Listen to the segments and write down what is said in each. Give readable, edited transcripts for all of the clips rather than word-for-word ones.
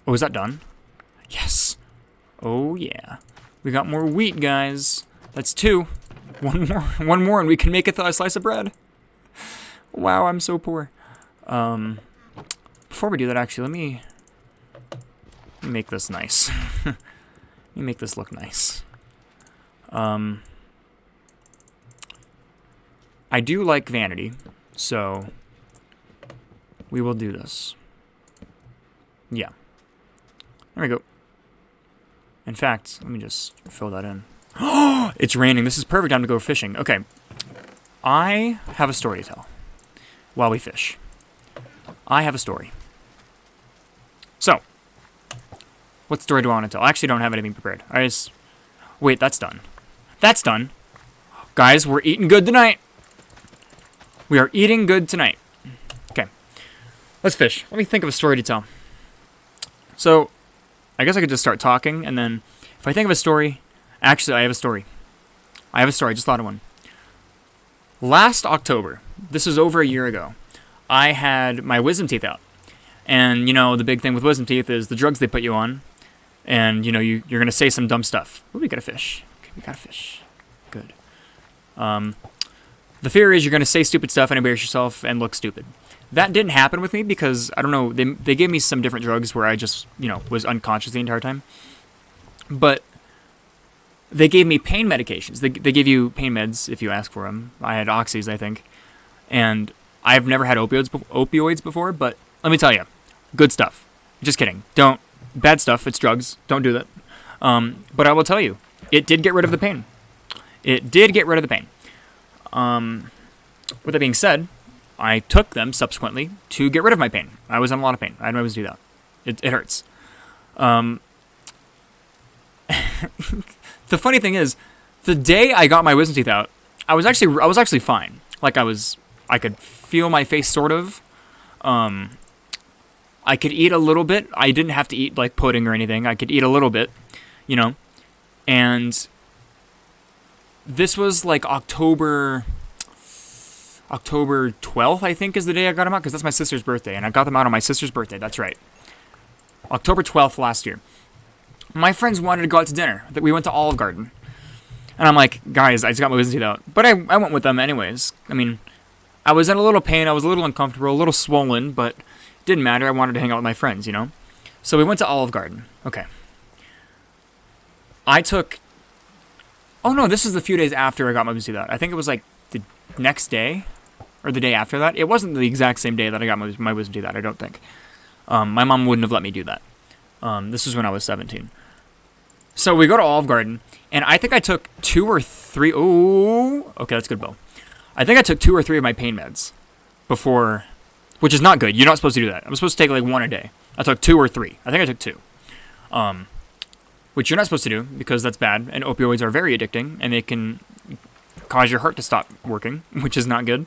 Oh, is that done? Yes. Oh, yeah. We got more wheat, guys. That's 2. One more, and we can make a slice of bread. Wow, I'm so poor. Before we do that, actually, let me make this nice. Let me make this look nice. I do like vanity, so we will do this. Yeah. There we go. In fact, let me just fill that in. Oh, it's raining. This is perfect time to go fishing. Okay. I have a story to tell while we fish. I have a story. So, what story do I want to tell? I actually don't have anything prepared. Wait, that's done. That's done. Guys, we're eating good tonight. We are eating good tonight. Okay. Let's fish. Let me think of a story to tell. So, I guess I could just start talking, and then if I think of a story... Actually, I have a story. I just thought of one. Last October, this is over a year ago, I had my wisdom teeth out. And, you know, the big thing with wisdom teeth is the drugs they put you on. And, you know, you're going to say some dumb stuff. Ooh, we got a fish. Okay, we got a fish. Good. The fear is you're going to say stupid stuff and embarrass yourself and look stupid. That didn't happen with me because, I don't know, they gave me some different drugs where I just, you know, was unconscious the entire time. But they gave me pain medications. They give you pain meds if you ask for them. I had oxys, I think. And I've never had opioids before, but let me tell you, good stuff. Just kidding. Bad stuff, it's drugs. Don't do that. But I will tell you, it did get rid of the pain. It did get rid of the pain. With that being said, I took them subsequently to get rid of my pain. I was in a lot of pain. I didn't always do that. It hurts. The funny thing is, the day I got my wisdom teeth out, I was actually fine. Like I could feel my face sort of. I could eat a little bit. I didn't have to eat like pudding or anything. I could eat a little bit, you know. And this was like October 12th, I think, is the day I got them out, because that's my sister's birthday, and I got them out on my sister's birthday. That's right. October 12th last year. My friends wanted to go out to dinner. We went to Olive Garden. And I'm like, guys, I just got my wisdom teeth out. But I went with them anyways. I mean, I was in a little pain. I was a little uncomfortable, a little swollen, but it didn't matter. I wanted to hang out with my friends, you know? So we went to Olive Garden. Okay. Oh no, this is a few days after I got my wisdom teeth out. I think it was like the next day or the day after that. It wasn't the exact same day that I got my wisdom teeth out, I don't think. My mom wouldn't have let me do that. This was when I was 17. So we go to Olive Garden, and I think I took 2 or 3... Oh, okay, that's good, Bill. I think I took 2 or 3 of my pain meds before... Which is not good. You're not supposed to do that. I'm supposed to take like 1 a day. I took 2 or 3. I think I took 2. Which you're not supposed to do, because that's bad, and opioids are very addicting, and they can cause your heart to stop working, which is not good,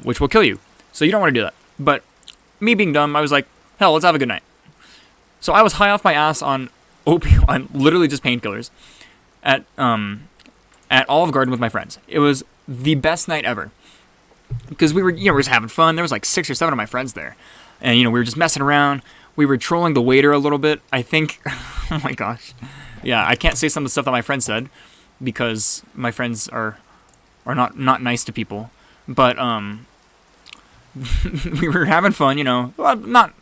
which will kill you. So you don't want to do that. But me being dumb, I was like, hell, let's have a good night. So I was high off my ass on literally just painkillers at Olive Garden with my friends. It was the best night ever, because we were just having fun. There was like 6 or 7 of my friends there, and we were just messing around. We were trolling the waiter a little bit, I think. Oh my gosh, yeah, I can't say some of the stuff that my friends said because my friends are not nice to people, but we were having fun, well,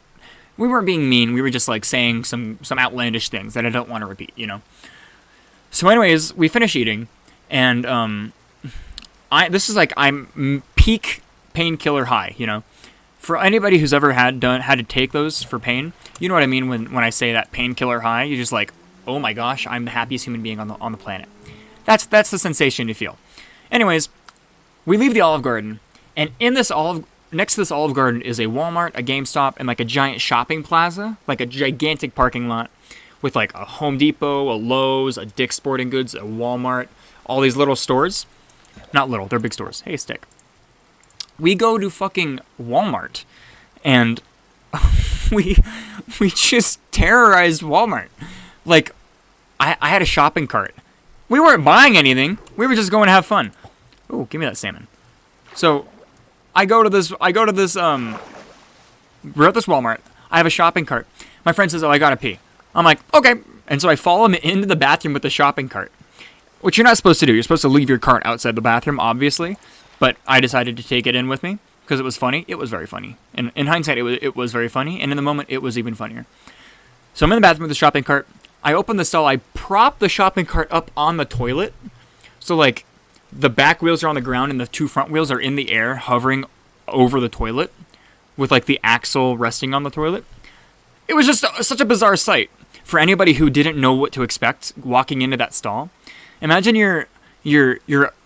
we weren't being mean. We were just like saying some outlandish things that I don't want to repeat, So anyways, we finish eating, and I'm peak painkiller high, For anybody who's ever had to take those for pain, you know what I mean when I say that painkiller high. You're just like, oh my gosh, I'm the happiest human being on the planet. That's the sensation you feel. Anyways, we leave the Olive Garden, and next to this Olive Garden is a Walmart, a GameStop, and like a giant shopping plaza, like a gigantic parking lot with like a Home Depot, a Lowe's, a Dick's Sporting Goods, a Walmart, all these little stores. Not little, they're big stores. Hey, Stick. We go to fucking Walmart, and we just terrorized Walmart. Like, I had a shopping cart. We weren't buying anything. We were just going to have fun. Ooh, give me that salmon. So, we're at this Walmart. I have a shopping cart. My friend says, oh, I gotta pee. I'm like, okay. And so I follow him into the bathroom with the shopping cart, which you're not supposed to do. You're supposed to leave your cart outside the bathroom, obviously. But I decided to take it in with me because it was funny. It was very funny. In hindsight, it was very funny. And in the moment, it was even funnier. So I'm in the bathroom with the shopping cart. I open the stall. I prop the shopping cart up on the toilet. So, like, the back wheels are on the ground and the two front wheels are in the air, hovering over the toilet with, like, the axle resting on the toilet. It was just such a bizarre sight for anybody who didn't know what to expect walking into that stall. Imagine you're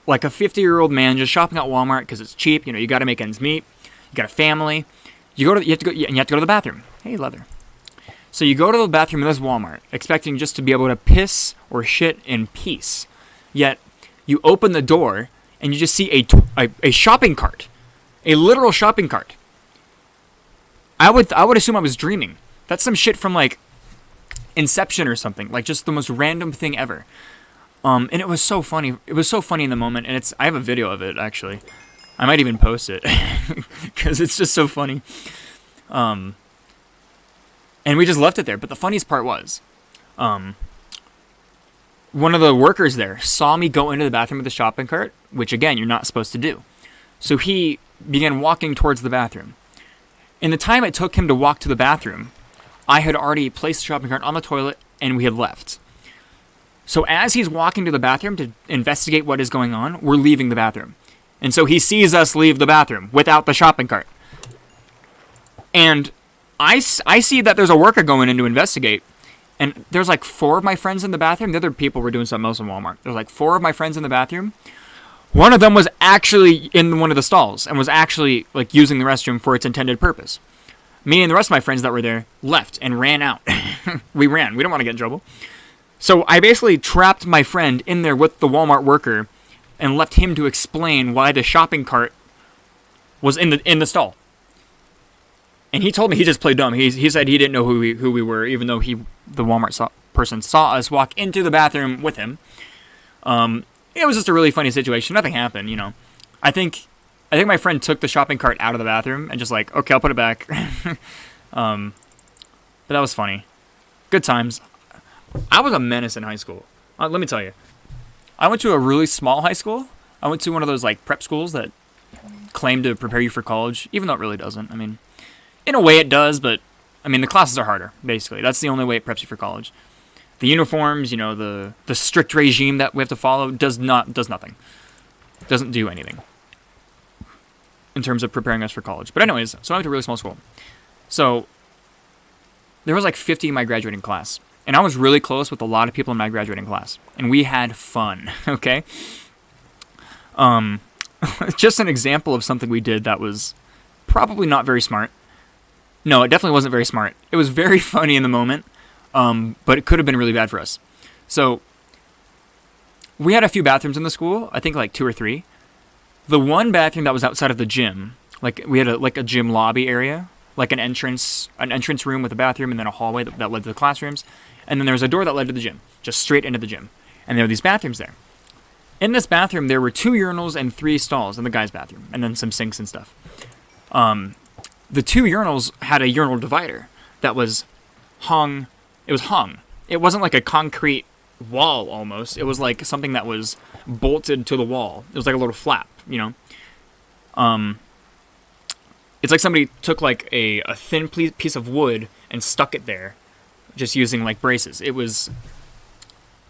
like a 50-year-old man just shopping at Walmart because it's cheap. You know, you got to make ends meet. You got a family. You have to go to the bathroom. Hey, leather. So you go to the bathroom in this Walmart, expecting just to be able to piss or shit in peace. Yet you open the door and you just see a shopping cart, a literal shopping cart. I would assume I was dreaming. That's some shit from like Inception or something, like just the most random thing ever. And it was so funny. It was so funny in the moment, and I have a video of it actually. I might even post it because it's just so funny. And we just left it there. But the funniest part was, one of the workers there saw me go into the bathroom with the shopping cart, which again you're not supposed to do. So he began walking towards the bathroom. In the time it took him to walk to the bathroom, I had already placed the shopping cart on the toilet and we had left. So as he's walking to the bathroom to investigate what is going on, we're leaving the bathroom. And so he sees us leave the bathroom without the shopping cart. And I see that there's a worker going in to investigate. And there's like 4 of my friends in the bathroom. The other people were doing something else in Walmart. There's like 4 of my friends in the bathroom. One of them was actually in one of the stalls and was actually like using the restroom for its intended purpose. Me and the rest of my friends that were there left and ran out. We ran. We don't want to get in trouble. So I basically trapped my friend in there with the Walmart worker and left him to explain why the shopping cart was in the stall. And he told me he just played dumb. He said he didn't know who we were, even though the Walmart person saw us walk into the bathroom with him. It was just a really funny situation. Nothing happened, you know. I think my friend took the shopping cart out of the bathroom and just like, okay, I'll put it back. But that was funny. Good times. I was a menace in high school. Let me tell you. I went to a really small high school. I went to one of those like prep schools that claim to prepare you for college, even though it really doesn't. I mean, in a way it does, but I mean the classes are harder, basically. That's the only way it preps you for college. The uniforms, you know, the strict regime that we have to follow does nothing. Doesn't do anything in terms of preparing us for college. But anyways, so I went to a really small school. So there was like 50 in my graduating class. And I was really close with a lot of people in my graduating class. And we had fun, okay? Just an example of something we did that was probably not very smart. No, it definitely wasn't very smart. It was very funny in the moment, but it could have been really bad for us. So we had a few bathrooms in the school, I think like 2 or 3. The one bathroom that was outside of the gym, like we had a gym lobby area, like an entrance room with a bathroom and then a hallway that led to the classrooms. And then there was a door that led to the gym, just straight into the gym. And there were these bathrooms there. In this bathroom, there were 2 urinals and 3 stalls in the guys' bathroom, and then some sinks and stuff. The 2 urinals had a urinal divider that was hung. It was hung. It wasn't like a concrete wall almost. It was like something that was bolted to the wall. It was like a little flap, you know. It's like somebody took like a thin piece of wood and stuck it there, just using like braces. It was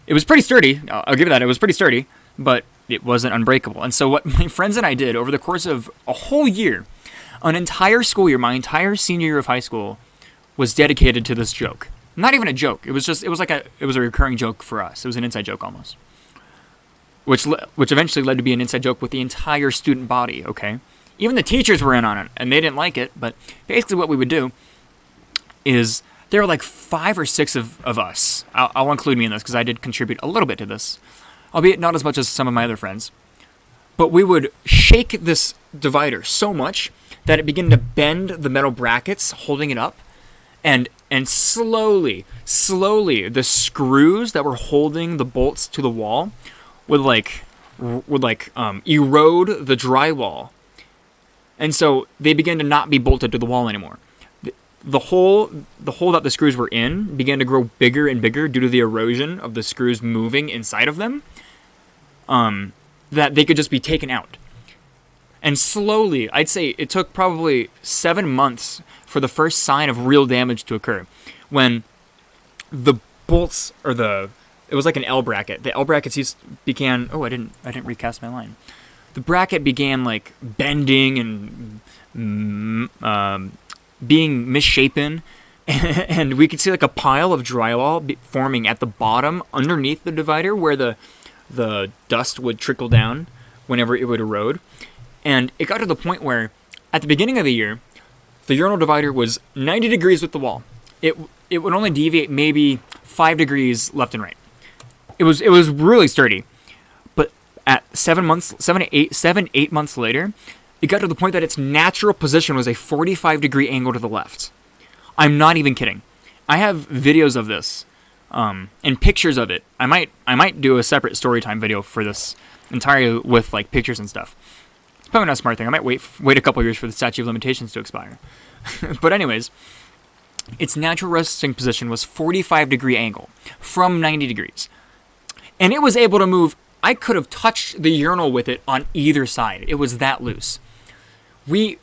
pretty sturdy. I'll give it that. It was pretty sturdy, but it wasn't unbreakable. And so what my friends and I did over the course of a whole year, an entire school year, my entire senior year of high school, was dedicated to this joke. Not even a joke. It was a recurring joke for us. It was an inside joke almost, which eventually led to be an inside joke with the entire student body. Okay, even the teachers were in on it, and they didn't like it. But basically, what we would do is there were like 5 or 6 of us. I'll include me in this because I did contribute a little bit to this, albeit not as much as some of my other friends. But we would shake this divider so much that it began to bend the metal brackets holding it up, and slowly the screws that were holding the bolts to the wall would erode the drywall, and so they began to not be bolted to the wall anymore. the hole that the screws were in began to grow bigger and bigger due to the erosion of the screws moving inside of them. That they could just be taken out. And slowly, I'd say it took probably 7 months for the first sign of real damage to occur. When the bolts, it was like an L bracket. The L brackets began, I didn't recast my line. The bracket began like bending and being misshapen. And we could see like a pile of drywall forming at the bottom underneath the divider where the dust would trickle down whenever it would erode. And it got to the point where, at the beginning of the year, the urinal divider was 90 degrees with the wall. It would only deviate maybe 5 degrees left and right. It was really sturdy. But at 8 months later, it got to the point that its natural position was a 45-degree angle to the left. I'm not even kidding. I have videos of this, and pictures of it. I might do a separate storytime video for this entirely with like pictures and stuff. Probably not a smart thing. I might wait a couple years for the statute of limitations to expire. But anyways, its natural resting position was 45-degree angle from 90 degrees. And it was able to move. I could have touched the urinal with it on either side. It was that loose. We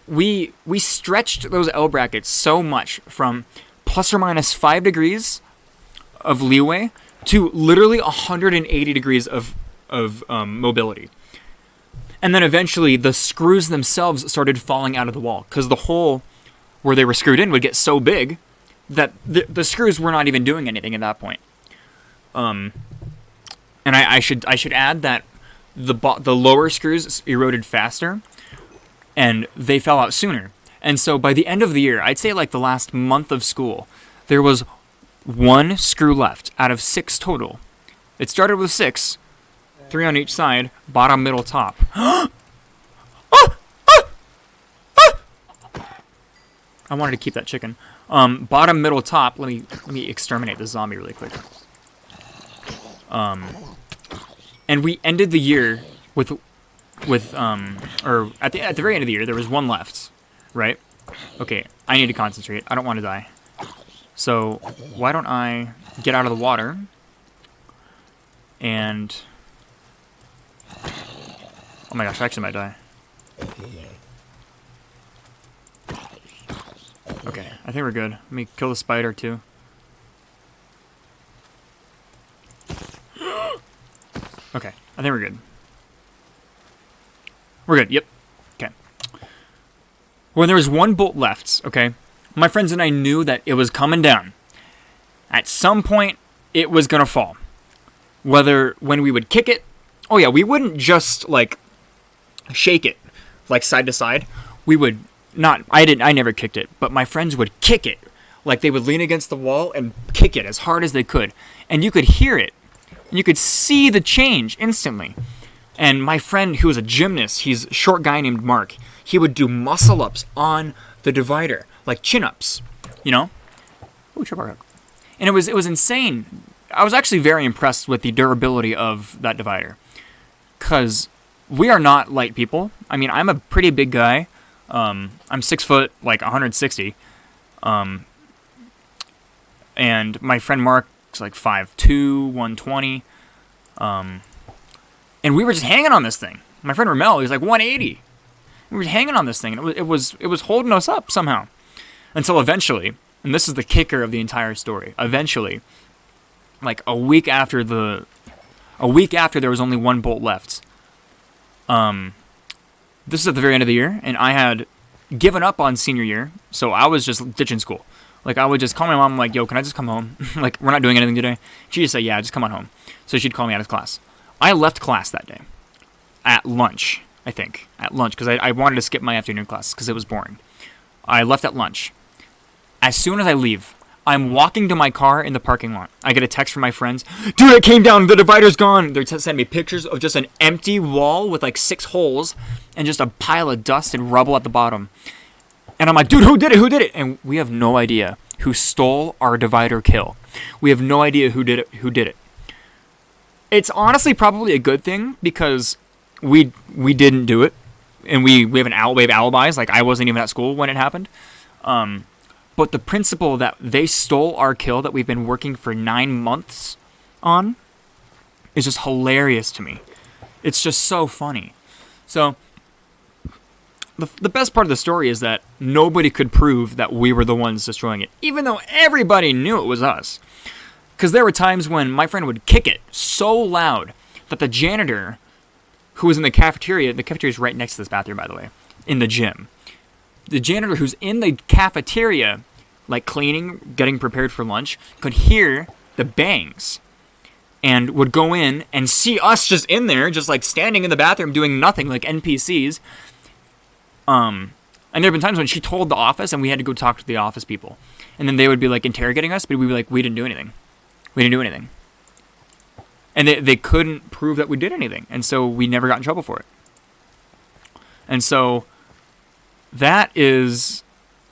stretched those L brackets so much from plus or minus 5 degrees of leeway to literally 180 degrees of mobility. And then eventually the screws themselves started falling out of the wall because the hole where they were screwed in would get so big that the screws were not even doing anything at that point. And I should add that the lower screws eroded faster and they fell out sooner. And so by the end of the year, I'd say like the last month of school, there was 1 screw left out of 6 total. It started with 6. 3 on each side, bottom, middle, top. I wanted to keep that chicken. Bottom, middle, top. Let me exterminate the zombie really quick. And we ended the year with or at the very end of the year there was 1 left, right? Okay, I need to concentrate. I don't want to die. So why don't I get out of the water and... Oh my gosh, I actually might die. Okay, I think we're good. Let me kill the spider too. Okay, I think we're good. We're good, yep. Okay. When there was 1 bolt left, okay, my friends and I knew that it was coming down. At some point, it was gonna fall. Whether when we would kick it, oh yeah, we wouldn't just like shake it like side to side. We would not. I never kicked it, but my friends would kick it. Like they would lean against the wall and kick it as hard as they could, and you could hear it. And you could see the change instantly. And my friend, who was a gymnast, he's a short guy named Mark. He would do muscle ups on the divider, like chin ups, you know. Ooh, and it was insane. I was actually very impressed with the durability of that divider. Because we are not light people. I mean, I'm a pretty big guy. I'm 6 foot, like 160. And my friend Mark's like 5'2", 120. And we were just hanging on this thing. My friend Ramel, he was like 180. We were hanging on this thing, and it was holding us up somehow. Until eventually, and this is the kicker of the entire story, eventually, like a week after there was only 1 bolt left. This is at the very end of the year, and I had given up on senior year, so I was just ditching school. Like, I would just call my mom, like, yo, can I just come home? Like, we're not doing anything today. She'd just say, yeah, just come on home. So she'd call me out of class. I left class that day. At lunch, I think. At lunch, because I wanted to skip my afternoon class, because it was boring. I left at lunch. As soon as I leave, I'm walking to my car in the parking lot. I get a text from my friends. Dude, it came down. The divider's gone. They're sending me pictures of just an empty wall with like 6 holes and just a pile of dust and rubble at the bottom. And I'm like, dude, who did it? Who did it? And we have no idea who stole our divider kill. We have no idea who did it. It's honestly probably a good thing because we didn't do it. And we have alibis. Like, I wasn't even at school when it happened. But the principle that they stole our kill that we've been working for 9 months on is just hilarious to me. It's just so funny. So the best part of the story is that nobody could prove that we were the ones destroying it, even though everybody knew it was us. Because there were times when my friend would kick it so loud that the janitor, who was in the cafeteria is right next to this bathroom, by the way, in the gym. The janitor who's in the cafeteria, like cleaning, getting prepared for lunch, could hear the bangs and would go in and see us just in there, just like standing in the bathroom doing nothing, like NPCs. And there have been times when she told the office and we had to go talk to the office people. And then they would be like interrogating us, but we'd be like, we didn't do anything. We didn't do anything. And they couldn't prove that we did anything. And so we never got in trouble for it. And so that is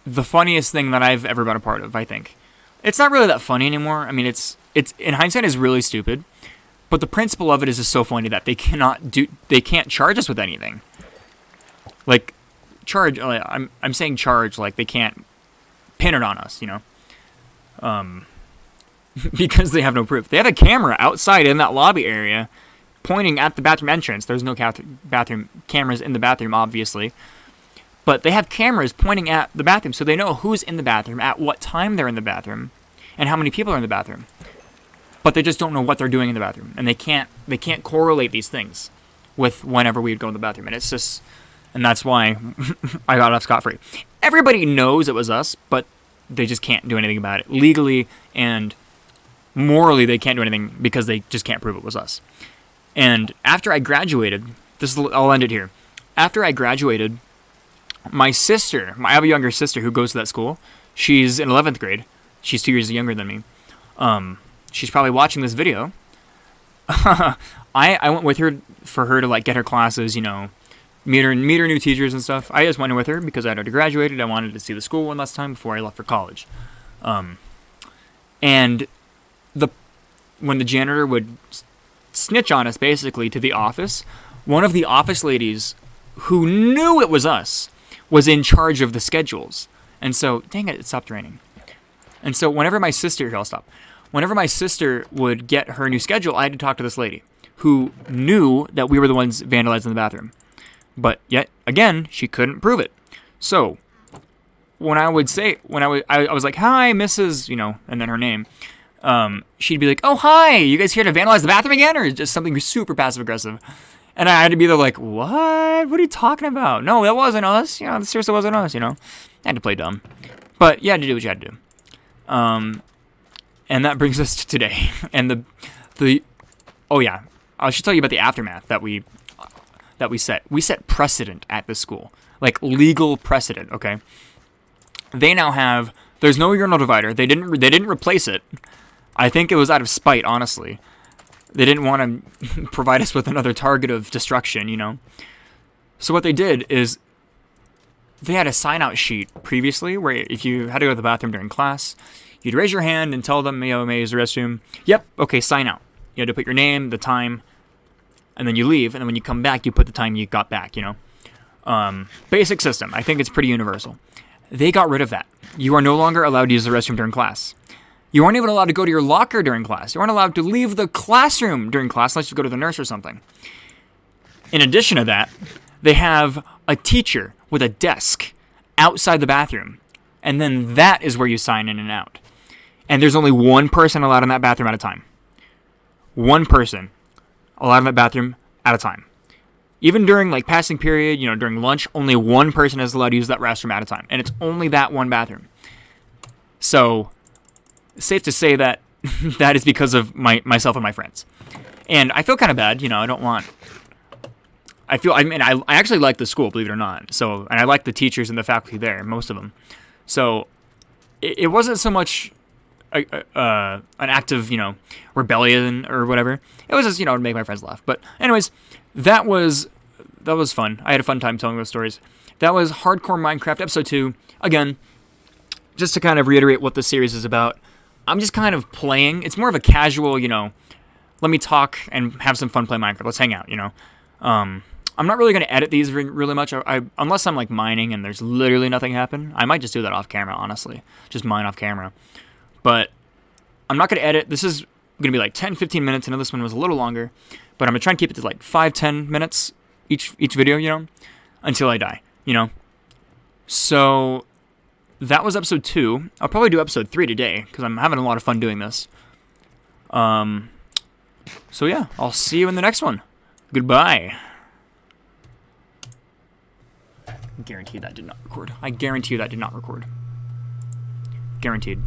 the funniest thing that I've ever been a part of, I think. It's not really that funny anymore. I mean, it's in hindsight is really stupid, but the principle of it is just so funny that they can't charge us with anything. Like charge, I'm saying charge, like they can't pin it on us, because they have no proof. They have a camera outside in that lobby area pointing at the bathroom entrance. There's no bathroom cameras in the bathroom, obviously. But they have cameras pointing at the bathroom, so they know who's in the bathroom, at what time they're in the bathroom, and how many people are in the bathroom. But they just don't know what they're doing in the bathroom, and they can't correlate these things with whenever we would go in the bathroom. And it's just, and that's why I got off scot-free. Everybody knows it was us, but they just can't do anything about it. Legally and morally, they can't do anything because they just can't prove it was us. And after I graduated, I'll end it here. After I graduated, my sister, I have a younger sister who goes to that school. She's in 11th grade. She's 2 years younger than me. She's probably watching this video. I went with her for her to like get her classes, meet her new teachers and stuff. I just went with her because I'd already graduated. I wanted to see the school one last time before I left for college. And when the janitor would snitch on us basically to the office, one of the office ladies who knew it was us was in charge of the schedules. And so, dang it stopped raining. And so whenever my sister would get her new schedule, I had to talk to this lady who knew that we were the ones vandalizing the bathroom. But yet, again, she couldn't prove it. So, when I was like, hi, Mrs., and then her name, she'd be like, oh, hi, you guys here to vandalize the bathroom again? Or just something super passive-aggressive? And I had to be there like, what? What are you talking about? No, that wasn't us. That seriously wasn't us, I had to play dumb. But you had to do what you had to do. And that brings us to today. And oh yeah, I should tell you about the aftermath that we set. We set precedent at this school. Like legal precedent, okay? They now have, there's no urinal divider. They didn't replace it. I think it was out of spite, honestly. They didn't want to provide us with another target of destruction, So what they did is they had a sign-out sheet previously where if you had to go to the bathroom during class, you'd raise your hand and tell them, may I use the restroom? Yep, okay, sign out. You had to put your name, the time, and then you leave. And then when you come back, you put the time you got back, Basic system. I think it's pretty universal. They got rid of that. You are no longer allowed to use the restroom during class. You aren't even allowed to go to your locker during class. You aren't allowed to leave the classroom during class unless you go to the nurse or something. In addition to that, they have a teacher with a desk outside the bathroom. And then that is where you sign in and out. And there's only one person allowed in that bathroom at a time. One person allowed in that bathroom at a time. Even during like passing period, during lunch, only one person is allowed to use that restroom at a time. And it's only that one bathroom. So, safe to say that that is because of myself and my friends. And I feel kind of bad, I actually like the school, believe it or not. So, and I like the teachers and the faculty there, most of them. So, it wasn't so much an act of, rebellion or whatever. It was just, to make my friends laugh. But anyways, that was fun. I had a fun time telling those stories. That was Hardcore Minecraft Episode 2. Again, just to kind of reiterate what the series is about, I'm just kind of playing. It's more of a casual, let me talk and have some fun playing Minecraft. Let's hang out, I'm not really going to edit these really much. Unless I'm like mining and there's literally nothing happen. I might just do that off camera, honestly. Just mine off camera. But I'm not going to edit. This is going to be like 10-15 minutes. I know this one was a little longer. But I'm going to try and keep it to like 5-10 minutes each video, you know, until I die, you know. So that was episode 2. I'll probably do episode 3 today because I'm having a lot of fun doing this. So yeah, I'll see you in the next one. Goodbye. Guaranteed that did not record. I guarantee you that did not record. Guaranteed.